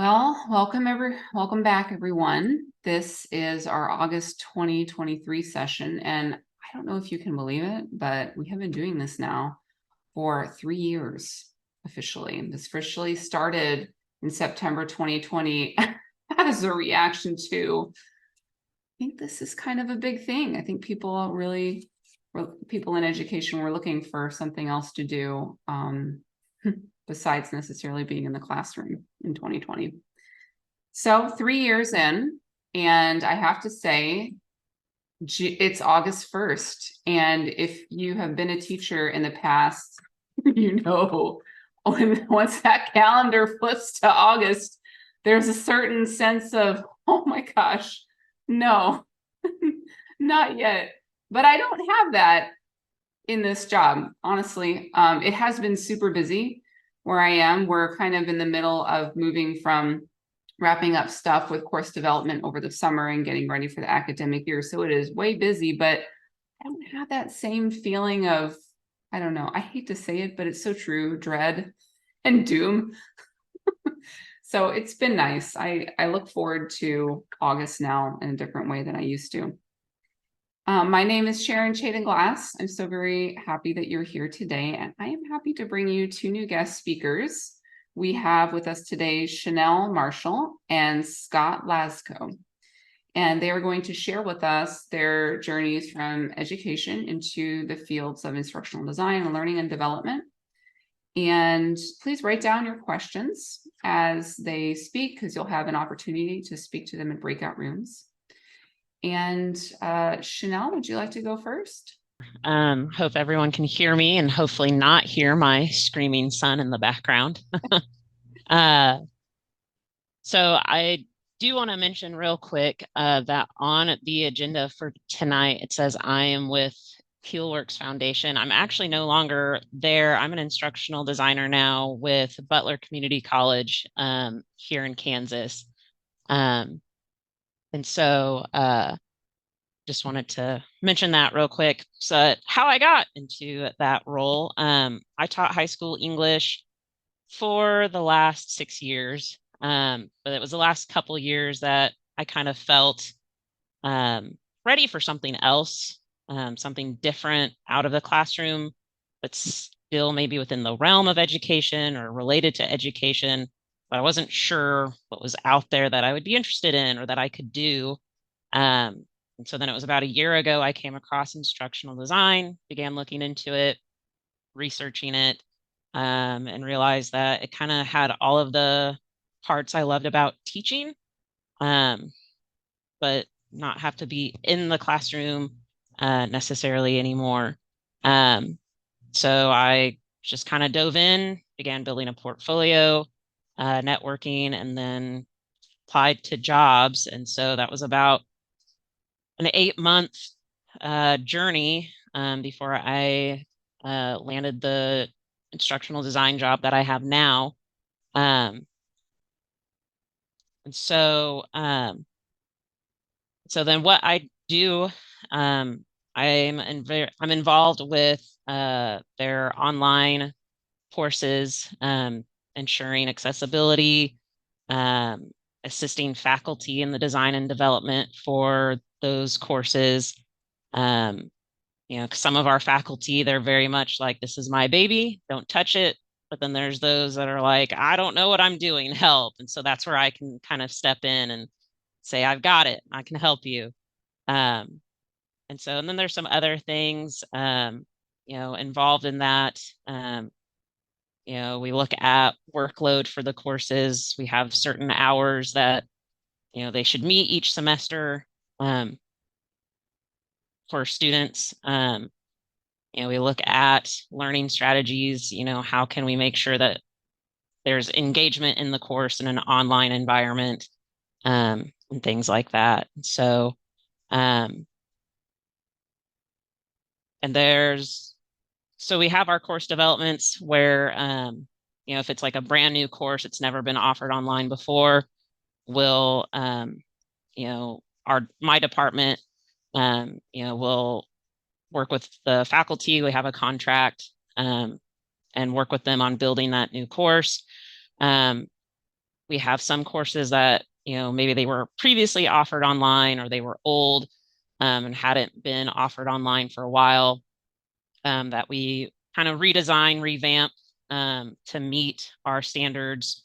Well, welcome back, everyone. This is our August 2023 session, and I don't know if you can believe it, but we have been doing this now for 3 years officially. This officially started in September 2020 as a reaction to, I think this is kind of a big thing. I think people in education were looking for something else to do besides necessarily being in the classroom in 2020. So 3 years in, and I have to say, it's August 1st. And if you have been a teacher in the past, once that calendar flips to August, there's a certain sense of, oh my gosh, no, not yet. But I don't have that in this job, honestly. It has been super busy where I am. We're kind of in the middle of moving from wrapping up stuff with course development over the summer and getting ready for the academic year. So it is way busy, but I don't have that same feeling of, I don't know, I hate to say it, but it's so true, dread and doom. So it's been nice. I look forward to August now in a different way than I used to. My name is Sharon Chaden Glass. I'm so very happy that you're here today, and I am happy to bring you two new guest speakers. We have with us today Chanel Marshall and Scott Laczko, and they are going to share with us their journeys from education into the fields of instructional design and learning and development. And please write down your questions as they speak, because you'll have an opportunity to speak to them in breakout rooms. And Chanel, would you like to go first? Hope everyone can hear me and hopefully not hear my screaming son in the background. So I do want to mention real quick that on the agenda for tonight, it says I am with Peelworks Foundation. I'm actually no longer there. I'm an instructional designer now with Butler Community College here in Kansas. And so just wanted to mention that real quick. So how I got into that role. I taught high school English for the last 6 years. But it was the last couple years that I kind of felt ready for something else, something different out of the classroom, but still maybe within the realm of education or related to education. But I wasn't sure what was out there that I would be interested in or that I could do. And so then it was about a year ago, I came across instructional design, began looking into it, researching it, and realized that it kind of had all of the parts I loved about teaching, but not have to be in the classroom necessarily anymore. So I just kind of dove in, began building a portfolio, networking, and then applied to jobs. And so that was about an 8-month journey before I landed the instructional design job that I have now. And so, so then what I do, I'm involved with their online courses, ensuring accessibility, assisting faculty in the design and development for those courses. Some of our faculty, they're very much like, this is my baby, don't touch it. But then there's those that are like, I don't know what I'm doing, help. And so that's where I can kind of step in and say, I've got it, I can help you. And then there's some other things, involved in that. We look at workload for the courses. We have certain hours that, they should meet each semester for students. We look at learning strategies, how can we make sure that there's engagement in the course in an online environment, and things like that. So, so we have our course developments where, if it's like a brand new course, it's never been offered online before, we'll, my department, will work with the faculty. We have a contract, and work with them on building that new course. We have some courses that, maybe they were previously offered online or they were old and hadn't been offered online for a while, that we kind of redesign, revamp to meet our standards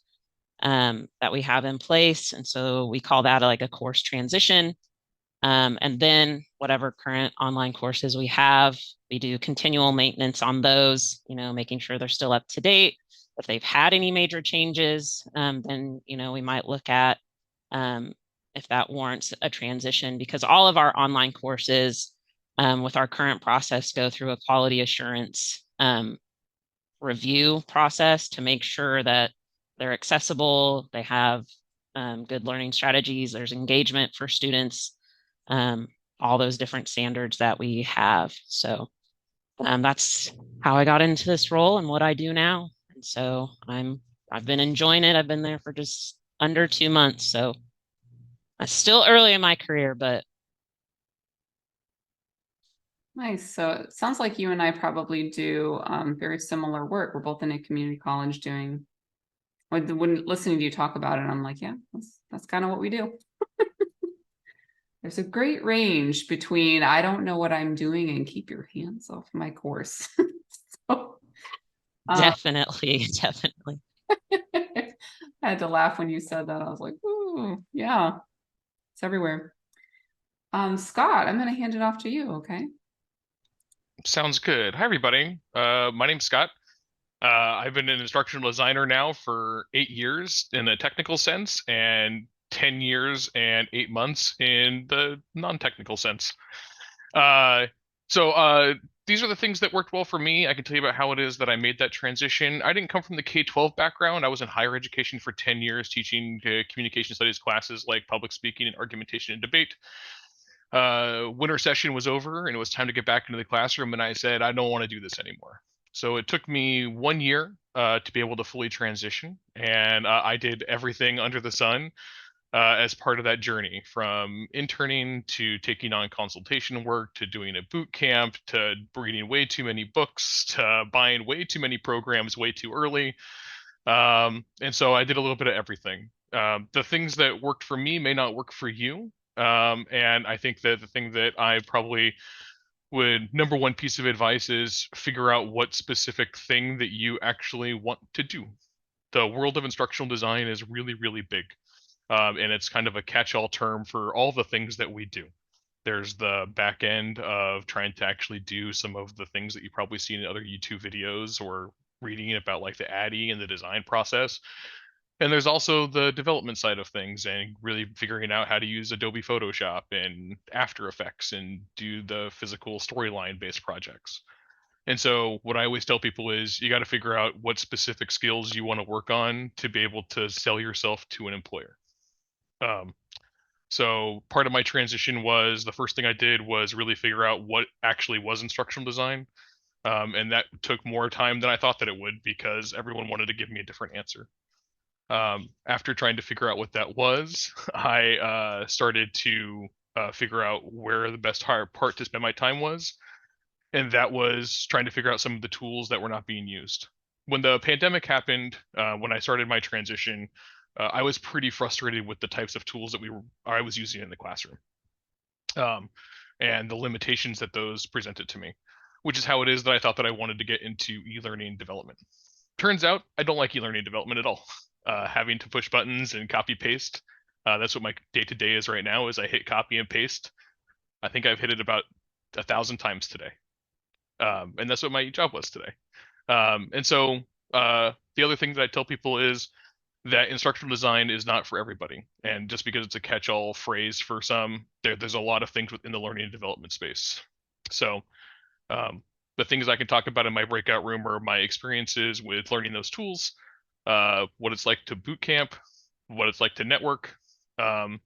that we have in place. And so we call that like a course transition. And then whatever current online courses we have, we do continual maintenance on those, making sure they're still up to date. If they've had any major changes, then, we might look at if that warrants a transition, because all of our online courses with our current process go through a quality assurance review process to make sure that they're accessible, they have good learning strategies, there's engagement for students, all those different standards that we have. So that's how I got into this role and what I do now. And so I've been enjoying it. I've been there for just under 2 months. So I'm still early in my career, but Nice. So it sounds like you and I probably do very similar work. We're both in a community college doing, when listening to you talk about it, I'm like, yeah, that's kind of what we do. There's a great range between I don't know what I'm doing and keep your hands off my course. So, definitely, definitely. I had to laugh when you said that. I was like, ooh, yeah, it's everywhere. Scott, I'm going to hand it off to you. Okay. Sounds good. Hi, everybody. My name's Scott. I've been an instructional designer now for 8 years in a technical sense, and 10 years and 8 months in the non-technical sense. So these are the things that worked well for me. I can tell you about how it is that I made that transition. I didn't come from the K-12 background. I was in higher education for 10 years, teaching communication studies classes like public speaking and argumentation and debate. Winter session was over and it was time to get back into the classroom, and I said, I don't want to do this anymore. So it took me 1 year to be able to fully transition, and I did everything under the sun as part of that journey, from interning to taking on consultation work to doing a boot camp to reading way too many books to buying way too many programs way too early. And so I did a little bit of everything. The things that worked for me may not work for you. And I think that the thing that I probably would, number one piece of advice is figure out what specific thing that you actually want to do. The world of instructional design is really, really big. And it's kind of a catch-all term for all the things that we do. There's the back end of trying to actually do some of the things that you probably seen in other YouTube videos or reading about, like the ADDIE and the design process. And there's also the development side of things and really figuring out how to use Adobe Photoshop and After Effects and do the physical storyline based projects. And so what I always tell people is you got to figure out what specific skills you want to work on to be able to sell yourself to an employer. So part of my transition was, the first thing I did was really figure out what actually was instructional design. And that took more time than I thought that it would, because everyone wanted to give me a different answer. After trying to figure out what that was, I started to figure out where the best part to spend my time was. And that was trying to figure out some of the tools that were not being used. When the pandemic happened, when I started my transition, I was pretty frustrated with the types of tools that I was using in the classroom, and the limitations that those presented to me, which is how it is that I thought that I wanted to get into e-learning development. Turns out I don't like e-learning development at all. Having to push buttons and copy paste, that's what my day-to-day is right now, is I hit copy and paste. I think I've hit it about 1,000 times today. And that's what my job was today. And so the other thing that I tell people is that instructional design is not for everybody. And just because it's a catch-all phrase for some, there's a lot of things within the learning and development space. So the things I can talk about in my breakout room are my experiences with learning those tools, what it's like to boot camp, what it's like to network, and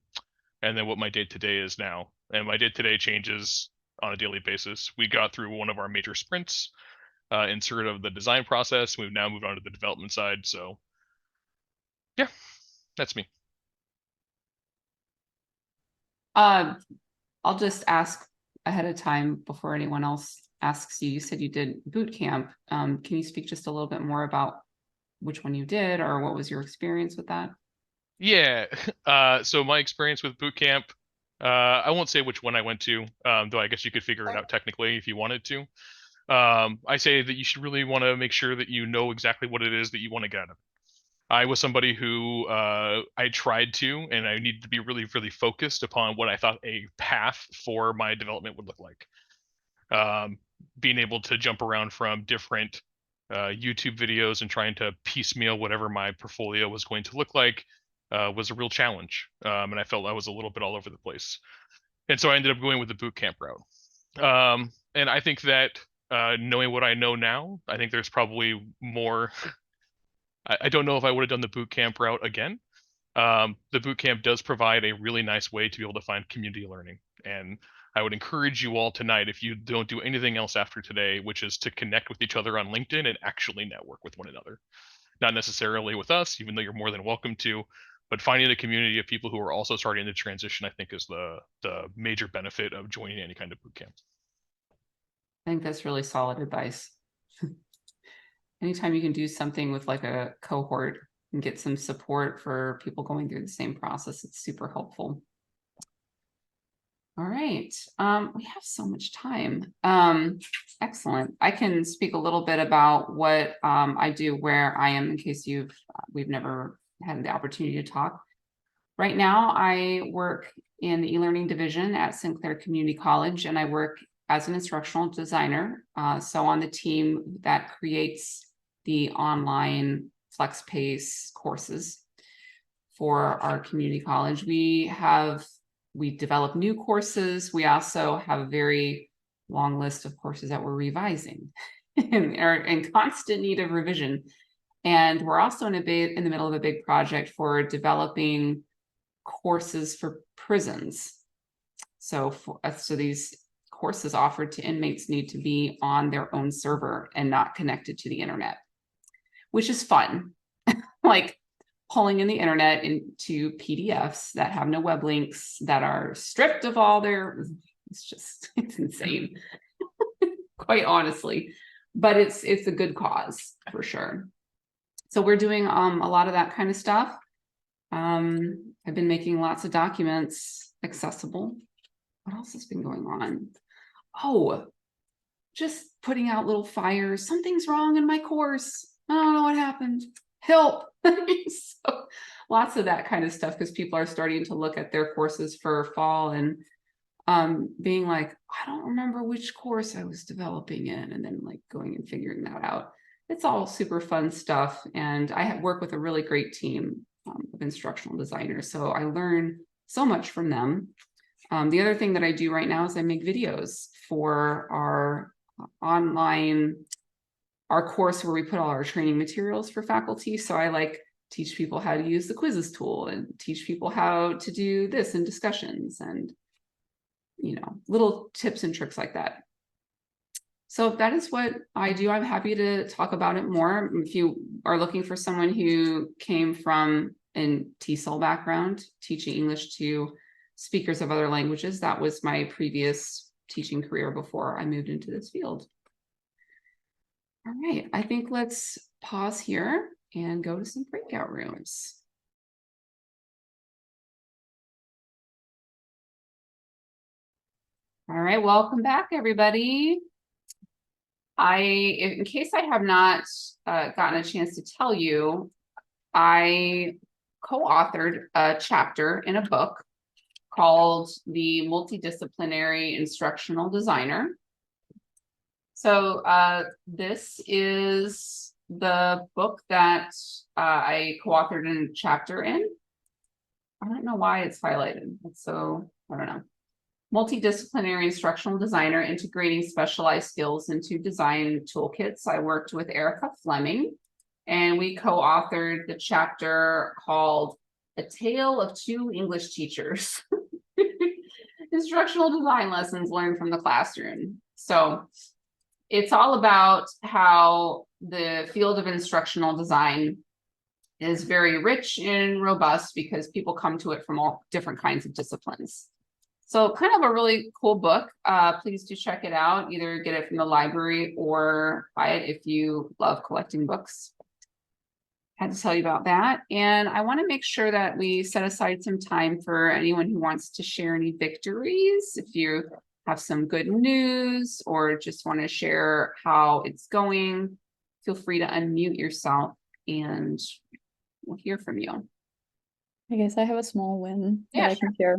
then what my day-to-day is now. And my day-to-day changes on a daily basis. We got through one of our major sprints in sort of the design process. We've now moved on to the development side. So yeah, that's me. I'll just ask ahead of time before anyone else asks you. You said you did boot camp. Can you speak just a little bit more about which one you did or what was your experience with that? Yeah. So my experience with boot camp, I won't say which one I went to, though I guess you could figure it out technically if you wanted to. I say that you should really want to make sure that you know exactly what it is that you want to get out of it. I was somebody who I tried to, and I needed to be really, really focused upon what I thought a path for my development would look like. Um, Being able to jump around from different YouTube videos and trying to piecemeal whatever my portfolio was going to look like was a real challenge. And I felt I was a little bit all over the place. And so I ended up going with the boot camp route. And I think that knowing what I know now, I think there's probably more. I don't know if I would have done the boot camp route again. The boot camp does provide a really nice way to be able to find community learning. And I would encourage you all tonight, if you don't do anything else after today, which is to connect with each other on LinkedIn and actually network with one another. Not necessarily with us, even though you're more than welcome to, but finding a community of people who are also starting to transition, I think, is the major benefit of joining any kind of boot camp. I think that's really solid advice. Anytime you can do something with like a cohort and get some support for people going through the same process, it's super helpful. All right, we have so much time. Excellent. I can speak a little bit about what I do where I am in case we've never had the opportunity to talk. Right now, I work in the e-learning division at Sinclair Community College, and I work as an instructional designer. So on the team that creates the online FlexPace courses for our community college. We develop new courses. We also have a very long list of courses that we're revising and are in constant need of revision. And we're also in the middle of a big project for developing courses for prisons. So these courses offered to inmates need to be on their own server and not connected to the internet, which is fun. Like pulling in the internet into PDFs that have no web links, that are stripped of all their, it's insane, quite honestly, but it's a good cause for sure. So we're doing a lot of that kind of stuff. I've been making lots of documents accessible. What else has been going on? Oh, just putting out little fires. Something's wrong in my course. I don't know what happened. Help. So lots of that kind of stuff, because people are starting to look at their courses for fall and being like, I don't remember which course I was developing in, and then like going and figuring that out. It's all super fun stuff, and I work with a really great team of instructional designers, so I learn so much from them. The other thing that I do right now is I make videos for our our course where we put all our training materials for faculty. So I like teach people how to use the quizzes tool and teach people how to do this in discussions and, little tips and tricks like that. So that is what I do. I'm happy to talk about it more. If you are looking for someone who came from an TESOL background, teaching English to speakers of other languages, that was my previous teaching career before I moved into this field. All right, I think let's pause here and go to some breakout rooms. All right, welcome back, everybody. In case I have not gotten a chance to tell you, I co-authored a chapter in a book called The Multidisciplinary Instructional Designer. So this is the book that I co-authored a chapter in. I don't know why it's highlighted. So I don't know. Multidisciplinary Instructional Designer, integrating specialized skills into design toolkits. I worked with Erica Fleming, and we co-authored the chapter called A Tale of Two English Teachers. Instructional design lessons learned from the classroom. So it's all about how the field of instructional design is very rich and robust because people come to it from all different kinds of disciplines. So kind of a really cool book. Please do check it out. Either get it from the library or buy it if you love collecting books. had to tell you about that. And I want to make sure that we set aside some time for anyone who wants to share any victories. If you have some good news or just want to share how it's going, feel free to unmute yourself and we'll hear from you. I guess I have a small win Yeah, that I can share.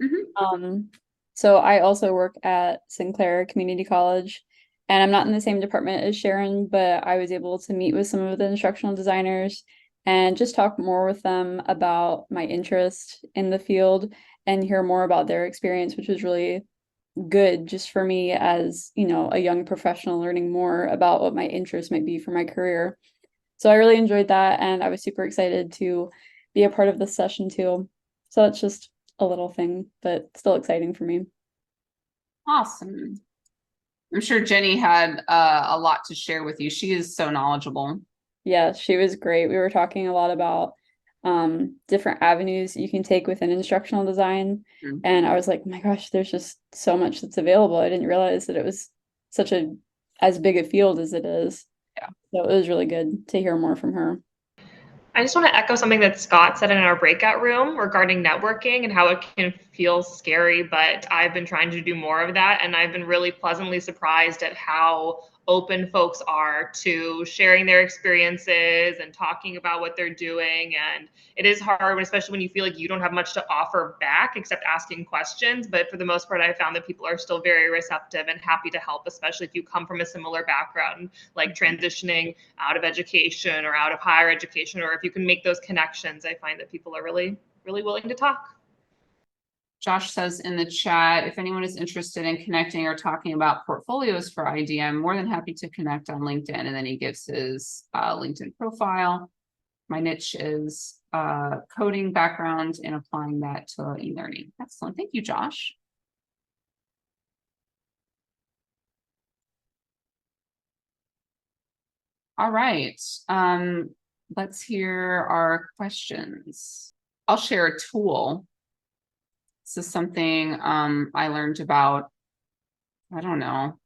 Mhm. So I also work at Sinclair Community College, and I'm not in the same department as Sharon, but I was able to meet with some of the instructional designers and just talk more with them about my interest in the field and hear more about their experience, which was really good just for me as, you know, a young professional learning more about what my interest might be for my career. So I really enjoyed that, and I was super excited to be a part of this session too. So it's just a little thing, but still exciting for me. Awesome. I'm sure Jenny had a lot to share with you. She is so knowledgeable. Yeah, she was great. We were talking a lot about different avenues you can take within instructional design. Mhm. And I was like, my gosh, there's just so much that's available. I didn't realize that it was such as big a field as it is. Yeah. So it was really good to hear more from her. I just want to echo something that Scott said in our breakout room regarding networking and how it can feel scary, but I've been trying to do more of that. And I've been really pleasantly surprised at how open folks are to sharing their experiences and talking about what they're doing. And it is hard, especially when you feel like you don't have much to offer back except asking questions. But for the most part, I found that people are still very receptive and happy to help, especially if you come from a similar background, like transitioning out of education or out of higher education, or if you can make those connections. I find that people are really, really willing to talk. Josh says in the chat, if anyone is interested in connecting or talking about portfolios for ID, I'm more than happy to connect on LinkedIn. And then he gives his LinkedIn profile. My niche is coding background and applying that to e-learning. Excellent. Thank you, Josh. All right. Let's hear our questions. I'll share a tool. This is something I learned about, I don't know,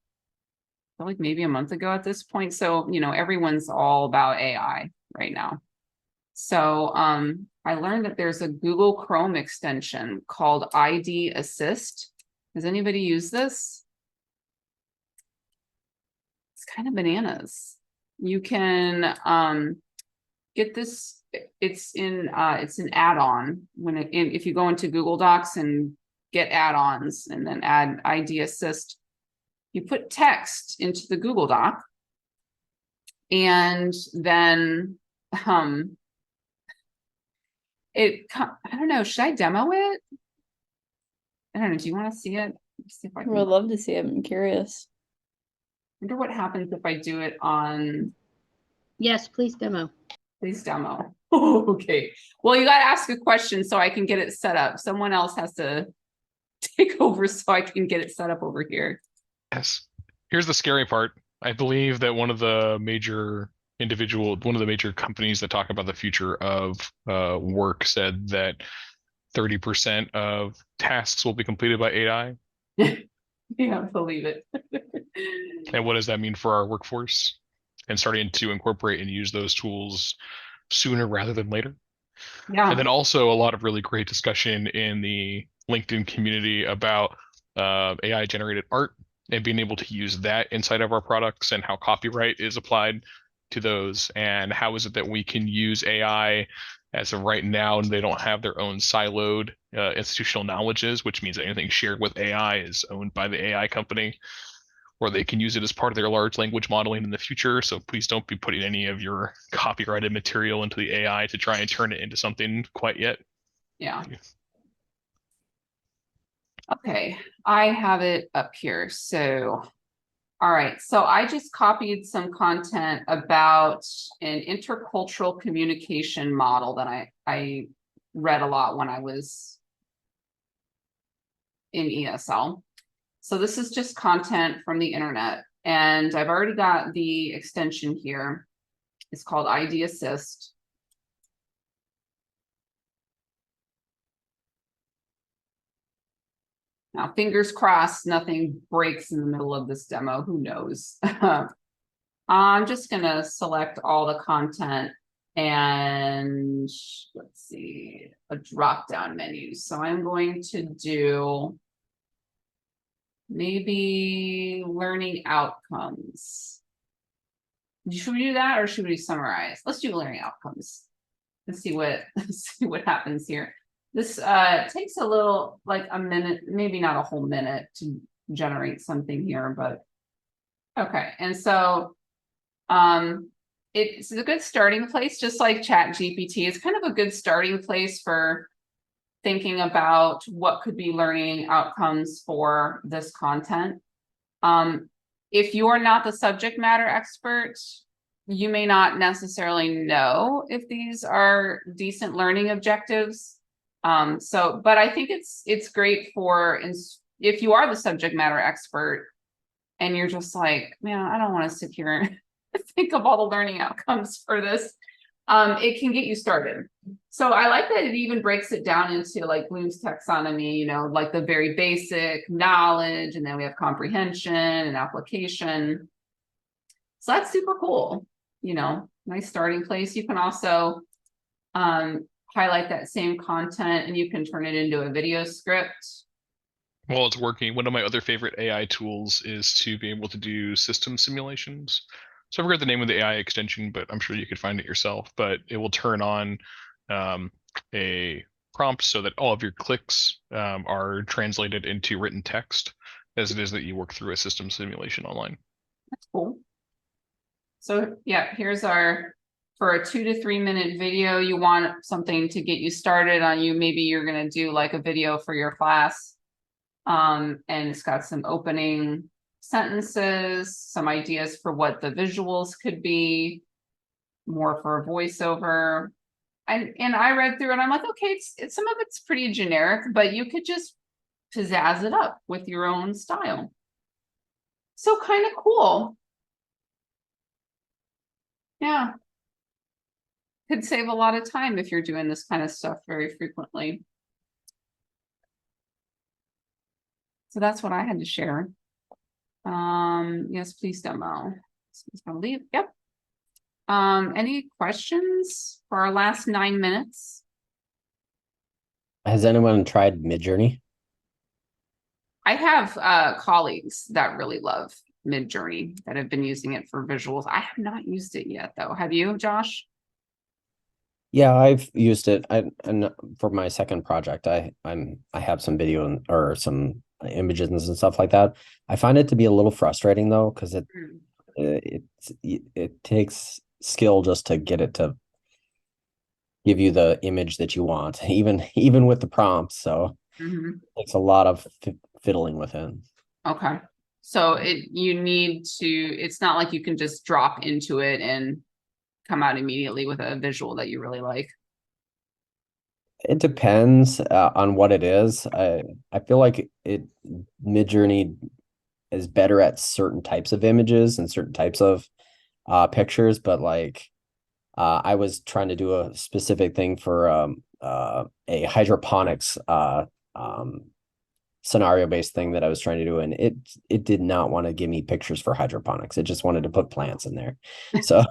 like maybe a month ago at this point. So, you know, everyone's all about AI right now. So I learned that there's a Google Chrome extension called ID Assist. Does anybody use this? It's kind of bananas. You can get this. It's an add-on if you go into Google Docs and get add-ons and then add ID Assist. You put text into the Google Doc, and then I don't know. Should I demo it? I don't know. Do you want to see it? Let's see if I I can. would love to see it. I'm curious. I wonder what happens if I do it on. Yes, please demo. Please demo. Okay. Well, you got to ask a question so I can get it set up. Someone else has to take over so I can get it set up over here. Yes. Here's the scary part. I believe that one of the major companies that talk about the future of work said that 30% of tasks will be completed by AI. Yeah, believe it. And what does that mean for our workforce? And starting to incorporate and use those tools sooner rather than later. Yeah. And then also a lot of really great discussion in the LinkedIn community about AI generated art and being able to use that inside of our products and how copyright is applied to those, and how is it that we can use AI as of right now, and they don't have their own siloed institutional knowledges, which means anything shared with AI is owned by the AI company, or they can use it as part of their large language modeling in the future. So please don't be putting any of your copyrighted material into the AI to try and turn it into something quite yet. Yeah. Okay, I have it up here. So, all right. So I just copied some content about an intercultural communication model that I read a lot when I was in ESL. So this is just content from the internet, and I've already got the extension here. It's called ID Assist. Now, fingers crossed, nothing breaks in the middle of this demo. Who knows? I'm just going to select all the content and let's see, a drop down menu. So I'm going to do maybe learning outcomes. Should we do that or should we summarize? Let's do learning outcomes. Let's see what see what happens here. This takes a little, like a minute, maybe not a whole minute to generate something here, but okay. And so it's a good starting place, just like Chat GPT. It's kind of a good starting place for thinking about what could be learning outcomes for this content. If you are not the subject matter expert, you may not necessarily know if these are decent learning objectives. But I think it's great for if you are the subject matter expert and you're just like, man, I don't want to sit here and think of all the learning outcomes for this. It can get you started. So I like that it even breaks it down into like Bloom's taxonomy, you know, like the very basic knowledge, and then we have comprehension and application. So that's super cool. You know, nice starting place. You can also highlight that same content and you can turn it into a video script. While it's working, one of my other favorite AI tools is to be able to do system simulations. So I forgot the name of the AI extension, but I'm sure you could find it yourself. But it will turn on a prompt so that all of your clicks are translated into written text as it is that you work through a system simulation online. That's cool. So yeah, here's our, for a 2 to 3 minute video, you want something to get you started on maybe you're going to do like a video for your class. And it's got some opening sentences, some ideas for what the visuals could be, more for a voiceover. And I read through it, I'm like, okay, it's some of it's pretty generic, but you could just pizzazz it up with your own style. So kind of cool. Yeah. Could save a lot of time if you're doing this kind of stuff very frequently. So that's what I had to share. Yes, please demo. Someone's gonna leave. Yep. Any questions for our last 9 minutes? Has anyone tried Midjourney? I have colleagues that really love Midjourney that have been using it for visuals. I have not used it yet though. Have you, Josh? Yeah, I've used it. And for my second project, I have some video or some images and stuff like that. I find it to be a little frustrating though, because it takes skill just to get it to give you the image that you want, even with the prompts. So it takes a lot of fiddling with it. Okay. So you need to, it's not like you can just drop into it and come out immediately with a visual that you really like. It depends on what it is. I feel like Midjourney is better at certain types of images and certain types of pictures, but like I was trying to do a specific thing for a hydroponics scenario-based thing that I was trying to do, and it did not want to give me pictures for hydroponics. It just wanted to put plants in there. So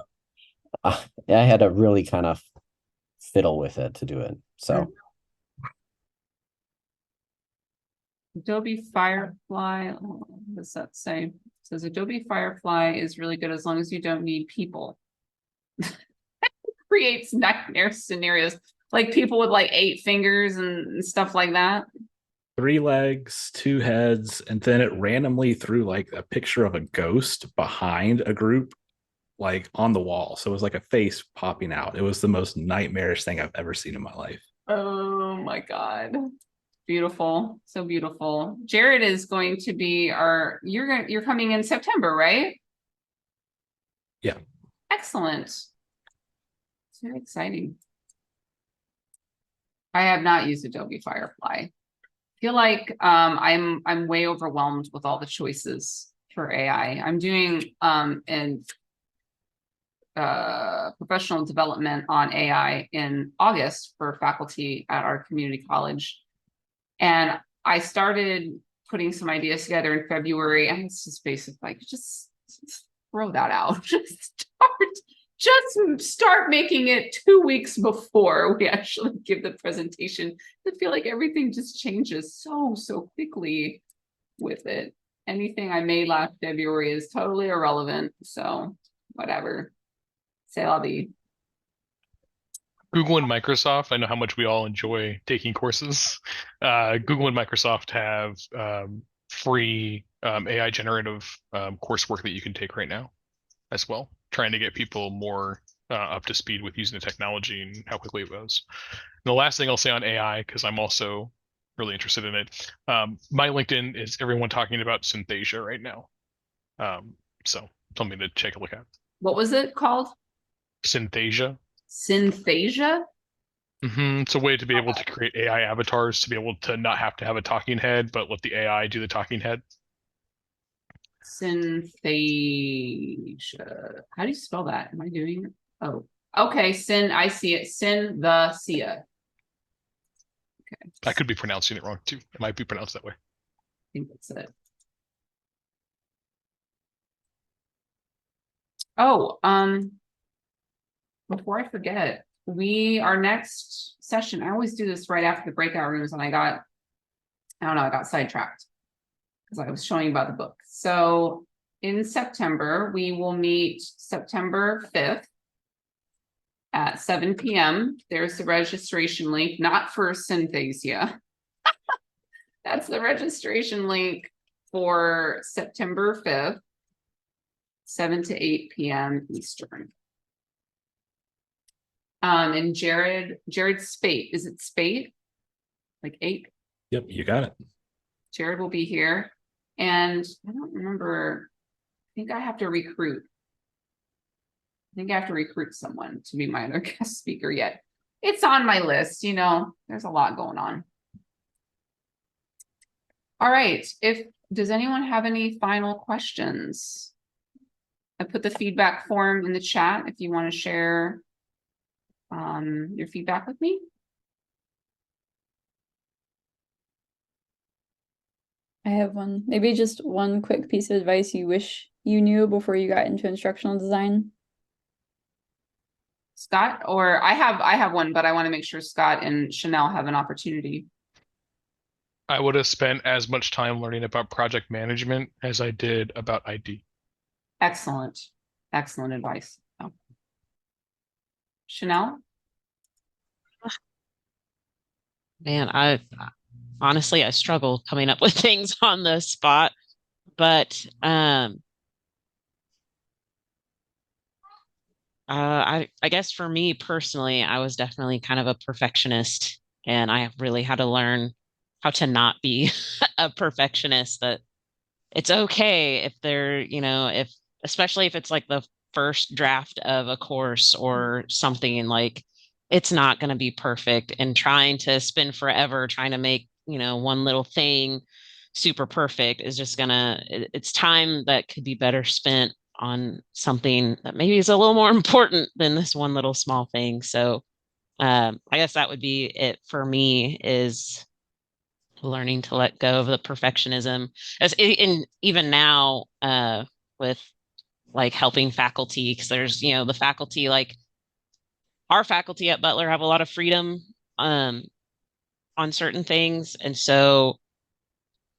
I had to really kind of fiddle with it to do it. So Adobe Firefly, what does that say? It says Adobe Firefly is really good as long as you don't need people. Creates nightmare scenarios, like people with like 8 fingers and stuff like that. 3 legs, 2 heads, and then it randomly threw like a picture of a ghost behind a group, like on the wall. So it was like a face popping out. It was the most nightmarish thing I've ever seen in my life. Oh my God. Beautiful. So beautiful. Jared is going to be you're coming in September, right? Yeah. Excellent. It's very exciting. I have not used Adobe Firefly. Feel like I'm way overwhelmed with all the choices for AI. I'm doing professional development on AI in August for faculty at our community college. And I started putting some ideas together in February, and it's just basically like, just throw that out. Just just start making it 2 weeks before we actually give the presentation. I feel like everything just changes so quickly with it. Anything I made last February is totally irrelevant. So whatever. C'est la vie. Google and Microsoft, I know how much we all enjoy taking courses. Google and Microsoft have free AI generative coursework that you can take right now as well, trying to get people more up to speed with using the technology and how quickly it goes. And the last thing I'll say on AI, because I'm also really interested in it, my LinkedIn is everyone talking about Synthesia right now. So something to take a look at. What was it called? Synthesia. Synthesia? It's a way to be able to create AI avatars to be able to not have to have a talking head, but let the AI do the talking head. Synthesia. How do you spell that? Am I doing it? Oh, okay. I see it. Synthesia. Okay. I could be pronouncing it wrong too. It might be pronounced that way. I think that's it. Oh, before I forget, our next session, I always do this right after the breakout rooms, and I got sidetracked because I was showing you about the book. So in September, we will meet September 5th at 7 p.m. There's the registration link, not for Synthesia. That's the registration link for September 5th, 7 to 8 p.m. Eastern. And Jared Spate, is it Spate? Like 8? Yep, you got it. Jared will be here. And I don't remember, I think I have to recruit. I think I have to recruit someone to be my other guest speaker yet. It's on my list, there's a lot going on. All right, does anyone have any final questions? I put the feedback form in the chat if you want to share your feedback with me. I have one. Maybe just one quick piece of advice you wish you knew before you got into instructional design. Scott, or I have one, but I want to make sure Scott and Chanel have an opportunity. I would have spent as much time learning about project management as I did about ID. Excellent. Excellent advice. Oh. Chanel? Man, I honestly struggle coming up with things on the spot, but I guess for me personally, I was definitely kind of a perfectionist, and I really had to learn how to not be a perfectionist. That it's okay if especially if it's like the first draft of a course or something, and like it's not going to be perfect, and trying to spend forever trying to make one little thing super perfect is just it's time that could be better spent on something that maybe is a little more important than this one little small thing. So I guess that would be it for me, is learning to let go of the perfectionism. Even now with like helping faculty, because there's the faculty, like our faculty at Butler have a lot of freedom on certain things, and so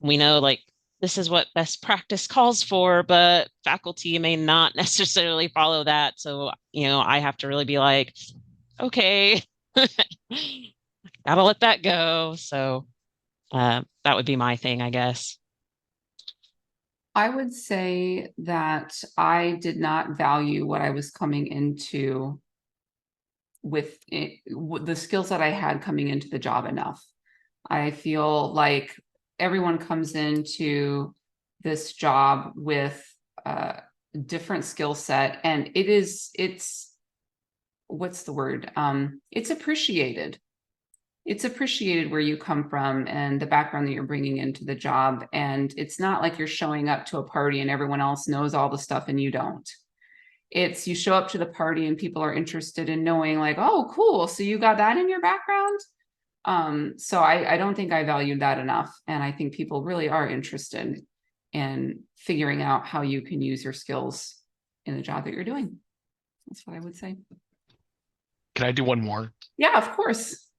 we know like this is what best practice calls for, but faculty may not necessarily follow that. So I have to really be like, okay, gotta let that go. So that would be my thing, I guess. I would say that I did not value what I was coming into with the skills that I had coming into the job enough. I feel like everyone comes into this job with a different skill set, and it's what's the word? It's appreciated. It's appreciated where you come from and the background that you're bringing into the job. And it's not like you're showing up to a party and everyone else knows all the stuff and you don't. It's you show up to the party and people are interested in knowing like, oh, cool. So you got that in your background? So I don't think I valued that enough. And I think people really are interested in figuring out how you can use your skills in the job that you're doing. That's what I would say. Can I do one more? Yeah, of course.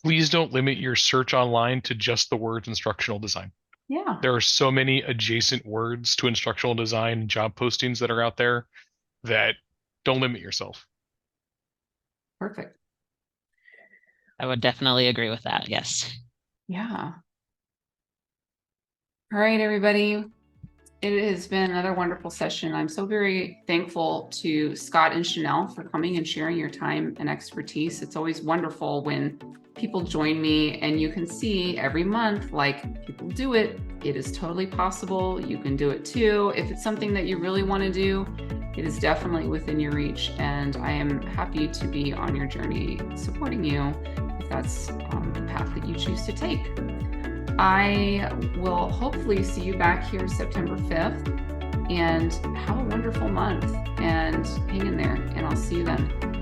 Please don't limit your search online to just the words instructional design. Yeah. There are so many adjacent words to instructional design and job postings that are out there that don't limit yourself. Perfect. I would definitely agree with that. Yes. Yeah. All right, everybody. It has been another wonderful session. I'm so very thankful to Scott and Chanel for coming and sharing your time and expertise. It's always wonderful when people join me and you can see every month, like, people do it. It is totally possible. You can do it too. If it's something that you really want to do, it is definitely within your reach. And I am happy to be on your journey supporting you if that's the path that you choose to take. I will hopefully see you back here September 5th, and have a wonderful month and hang in there, and I'll see you then.